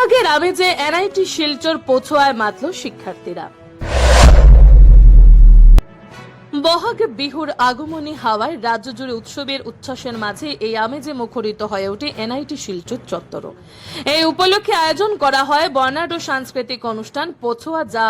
বহাগের আমেজে NIT Silchar পছুয়ায় মাতল শিক্ষার্থীরা। বহাগ বিহুর আগমনী হাওয়ায় রাজ্য জুড়ে উৎসবের উচ্ছ্বাসের মাঝে এই আমেজে মুখরিত হয়ে ওঠে এনআইটি শিলচর চত্বর। এই উপলক্ষে আয়োজন করা হয় বর্ণাঢ্য সাংস্কৃতিক অনুষ্ঠান পছুয়া, যা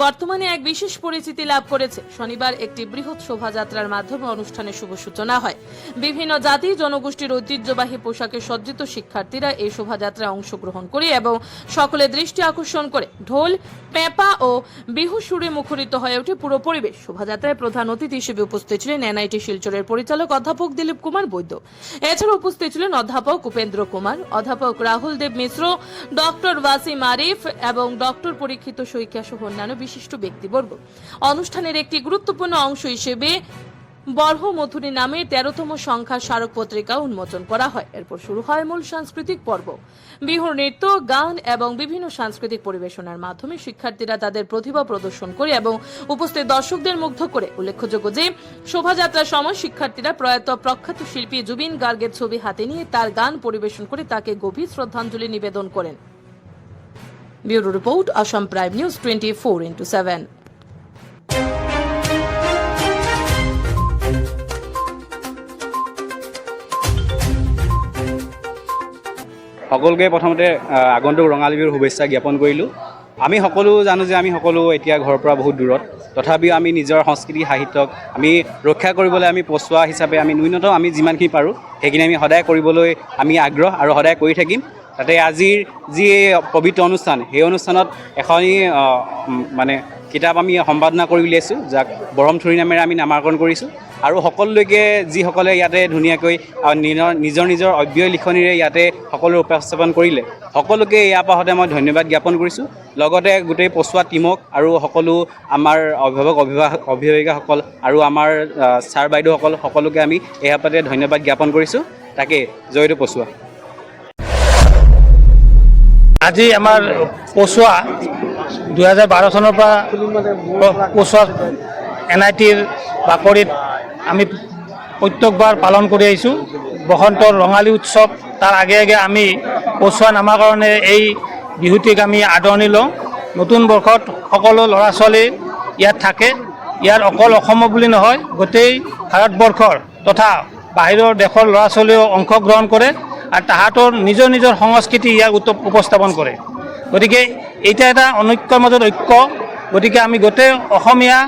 বর্তমানে এক বিশেষ পরিচিতি লাভ করেছে। শনিবার একটি বৃহৎ শোভাযাত্রার মাধ্যমে অনুষ্ঠানের শুভ সূচনা হয়। বিভিন্ন জাতি জনগোষ্ঠীর ঐতিহ্যবাহী পোশাকে সজ্জিত শিক্ষার্থীরা এই শোভাযাত্রায় অংশগ্রহণ করে এবং সকলের দৃষ্টি আকর্ষণ করে। ঢোল, পেঁপা ও বিহু সুরে মুখরিত হয়ে ওঠে পুরো পরিবেশ। শোভাযাত্রায় প্রধান অতিথি হিসেবে উপস্থিত ছিলেন এনআইটি শিলচরের পরিচালক অধ্যাপক দিলীপ কুমার বৈদ্য। এছাড়া উপস্থিত ছিলেন অধ্যাপক উপেন্দ্র কুমার, অধ্যাপক রাহুল দেব মিশ্র, ডক্টর ওয়াসিম আরিফ এবং ডক্টর পরীক্ষিত শইকিয়া সহ অন্যান্য বিশিষ্ট ব্যক্তিবর্গ। অনুষ্ঠানের একটি গুরুত্বপূর্ণ অংশ হিসেবে বর্হমথুরী নামে 13তম সংখ্যার স্মারক পত্রিকা উন্মোচন করা হয়। এরপর শুরু হয় মূল সাংস্কৃতিক পর্ব। বিহুর নৃত্য, গান এবং বিভিন্ন সাংস্কৃতিক পরিবেশনার মাধ্যমে শিক্ষার্থীরা তাদের প্রতিভা প্রদর্শন করে এবং উপস্থিত দর্শকদের মুগ্ধ করে। উল্লেখযোগ্য যে শোভাযাত্রার সময় শিক্ষার্থীরা প্রয়াত প্রখ্যাত শিল্পী জুবিন গার্গের ছবি হাতে নিয়ে তার গান পরিবেশন করে তাকে গভীর শ্রদ্ধাঞ্জলি নিবেদন করেন। Bureau report, Assam prime news 24x7। সকলোকে প্ৰথমতে আগন্তুক ৰঙালী বিহুৰ শুভেচ্ছা জ্ঞাপন কৰিলোঁ। আমি সকলো জানো যে আমি সকলো এতিয়া ঘৰৰ পৰা বহুত দূৰত, তথাপিও আমি নিজৰ সংস্কৃতি সাহিত্যক আমি ৰক্ষা কৰিবলৈ আমি পছুৱা হিচাপে আমি ন্যূনতম আমি যিমানখিনি পাৰোঁ সেইখিনি আমি সদায় কৰিবলৈ আমি আগ্ৰহ আৰু সদায় কৰি থাকিম। তাতে আজিৰ যি পবিত্ৰ অনুষ্ঠান, সেই অনুষ্ঠানত এখনি মানে কিতাপ আমি সম্পাদনা কৰি উলিয়াইছোঁ, যাক বৰহমথুৰী নামেৰে আমি নামাকৰণ কৰিছোঁ। আৰু সকলোলৈকে যিসকলে ইয়াতে ধুনীয়াকৈ নিজৰ নিজৰ অব্যয় লিখনিৰে ইয়াতে সকলো উপস্থাপন কৰিলে, সকলোকে ইয়াৰ পাছতে মই ধন্যবাদ জ্ঞাপন কৰিছোঁ। লগতে গোটেই পছুৱা টীমক আৰু সকলো আমাৰ অভিভাৱক অভিভাৱিকাসকল আৰু আমাৰ ছাৰ বাইদেউসকল সকলোকে আমি এই পাতে ধন্যবাদ জ্ঞাপন কৰিছোঁ। তাকে জয়টো পছুৱা। আজি আমাৰ পছুৱা 2012 চনৰ পৰা পছুৱা এনআইটিৰ বাকৰিত আমি প্ৰত্যেকবাৰ পালন কৰি আহিছোঁ। বসন্তৰ ৰঙালী উৎসৱ, তাৰ আগে আগে আমি পছুৱা নামাকৰণে এই বিহুটিক আমি আদৰণি লওঁ। নতুন বৰ্ষত সকলো ল'ৰা ছোৱালী ইয়াত থাকে। ইয়াৰ অকল অসমৰ বুলি নহয়, গোটেই ভাৰতবৰ্ষৰ তথা বাহিৰৰ দেশৰ ল'ৰা ছোৱালীয়েও অংশগ্ৰহণ কৰে আৰু তাহাঁতৰ নিজৰ নিজৰ সংস্কৃতি ইয়াক উপস্থাপন কৰে। গতিকে এইটা এটা অনৈক্যৰ মাজত ঐক্য। গতিকে আমি গোটেই অসমীয়া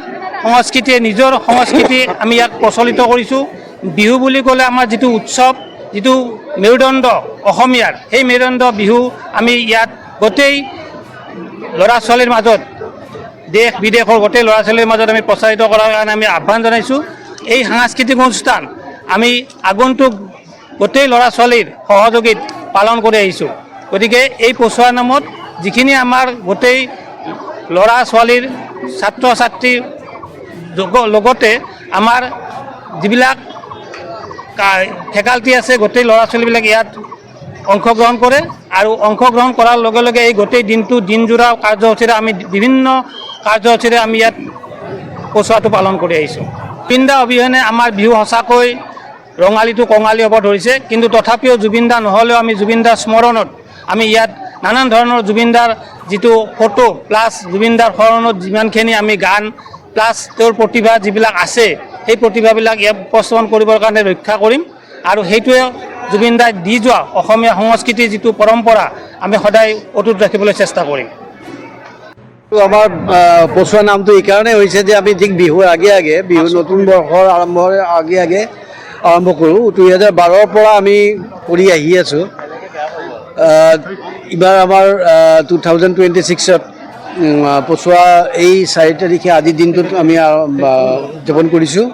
সংস্কৃতিয়ে নিজৰ সংস্কৃতি আমি ইয়াক প্ৰচলিত কৰিছোঁ। বিহু বুলি ক'লে আমাৰ যিটো উৎসৱ, যিটো মেৰুদণ্ড অসমীয়াৰ, সেই মেৰুদণ্ড বিহু আমি ইয়াত গোটেই ল'ৰা ছোৱালীৰ মাজত, দেশ বিদেশৰ গোটেই ল'ৰা ছোৱালীৰ মাজত আমি প্ৰচাৰিত কৰাৰ কাৰণে আমি আহ্বান জনাইছোঁ। এই সাংস্কৃতিক অনুষ্ঠান আমি আগন্তুক গোটেই ল'ৰা ছোৱালীৰ সহযোগিত পালন কৰি আহিছোঁ। গতিকে এই পছুৱা নামত যিখিনি আমাৰ গোটেই ল'ৰা ছোৱালীৰ ছাত্ৰ ছাত্ৰীৰ লগতে আমাৰ যিবিলাক ফেকাল্টি আছে, গোটেই ল'ৰা ছোৱালীবিলাক ইয়াত অংশগ্ৰহণ কৰে আৰু অংশগ্ৰহণ কৰাৰ লগে লগে এই গোটেই দিনটো দিনজোৰা কাৰ্যসূচীৰে আমি বিভিন্ন কাৰ্যসূচীৰে আমি ইয়াত পছুৱাটো পালন কৰি আহিছোঁ। জুবিনদা অবিহনে আমাৰ বিহু সঁচাকৈ ৰঙালীটো কঙালী হ'ব ধৰিছে। কিন্তু তথাপিও জুবিনদা নহ'লেও আমি জুবিনদাৰ স্মৰণত আমি ইয়াত নানান ধৰণৰ জুবিনদাৰ যিটো ফটো প্লাছ জুবিনদাৰ স্মৰণত যিমানখিনি আমি গান প্লাছ তেওঁৰ প্ৰতিভা যিবিলাক আছে, সেই প্ৰতিভাবিলাক ইয়াত উপস্থাপন কৰিবৰ কাৰণে ৰক্ষা কৰিম। আৰু সেইটোৱে জুবিনদাই দি যোৱা অসমীয়া সংস্কৃতিৰ যিটো পৰম্পৰা আমি সদায় অটুট ৰাখিবলৈ চেষ্টা কৰিম। আমাৰ পছুৱা নামটো এইকাৰণে হৈছে যে আমি ঠিক বিহুৰ আগে আগে, বিহু নতুন বৰ্ষৰ আৰম্ভৰ আগে আগে আৰম্ভ কৰোঁ। 2012ৰ পৰা আমি কৰি আহি আছোঁ। এইবাৰ আমাৰ 2026ত পছুৱা এই 4 তাৰিখে আজিৰ দিনটোত আমি উদযাপন কৰিছোঁ।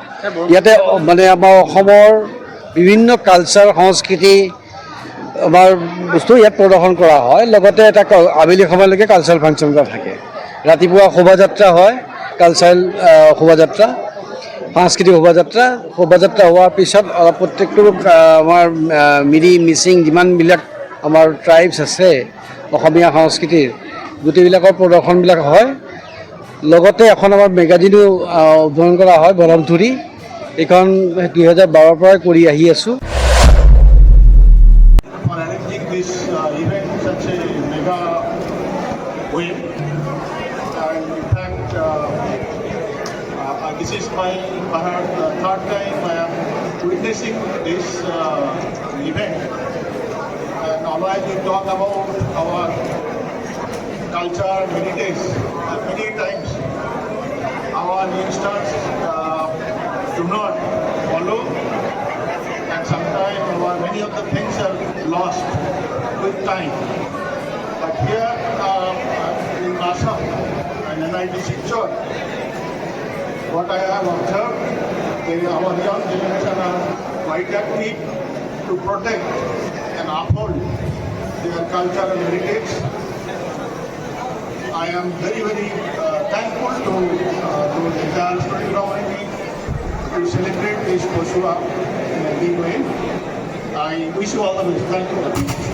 ইয়াতে মানে আমাৰ অসমৰ বিভিন্ন কালচাৰ, সংস্কৃতি, আমাৰ বস্তু ইয়াত প্ৰদৰ্শন কৰা হয়। লগতে এটা আবেলি সময়লৈকে কালচাৰেল ফাংচন এটা থাকে। ৰাতিপুৱা শোভাযাত্ৰা হয়, কালচাৰেল শোভাযাত্ৰা, সাংস্কৃতিক শোভাযাত্ৰা হোৱাৰ পিছত প্ৰত্যেকটো আমাৰ মিৰি মিচিং যিমানবিলাক আমাৰ ট্ৰাইবছ আছে অসমীয়া সংস্কৃতিৰ, গোটেইবিলাকৰ প্ৰদৰ্শনবিলাক হয়। লগতে এখন আমাৰ মেগাজিনো উদ্বোধন কৰা হয়, বৰহমথুৰী। এইখন 2012ৰ পৰাই কৰি আহি আছোঁ। I think this event is such a mega win. And in fact, this is my third time I am witnessing this event. And always we talk about our culture, heritage, many times our youngsters do not follow, and sometimes many of the things are lost with time. But here in Assam and NIT Silchar, what I have observed, our young generation are quite active to protect and uphold their culture and heritage. I am very, very thankful to the entire student community to celebrate this Poshua in a big way. I wish you all the best. Thank you.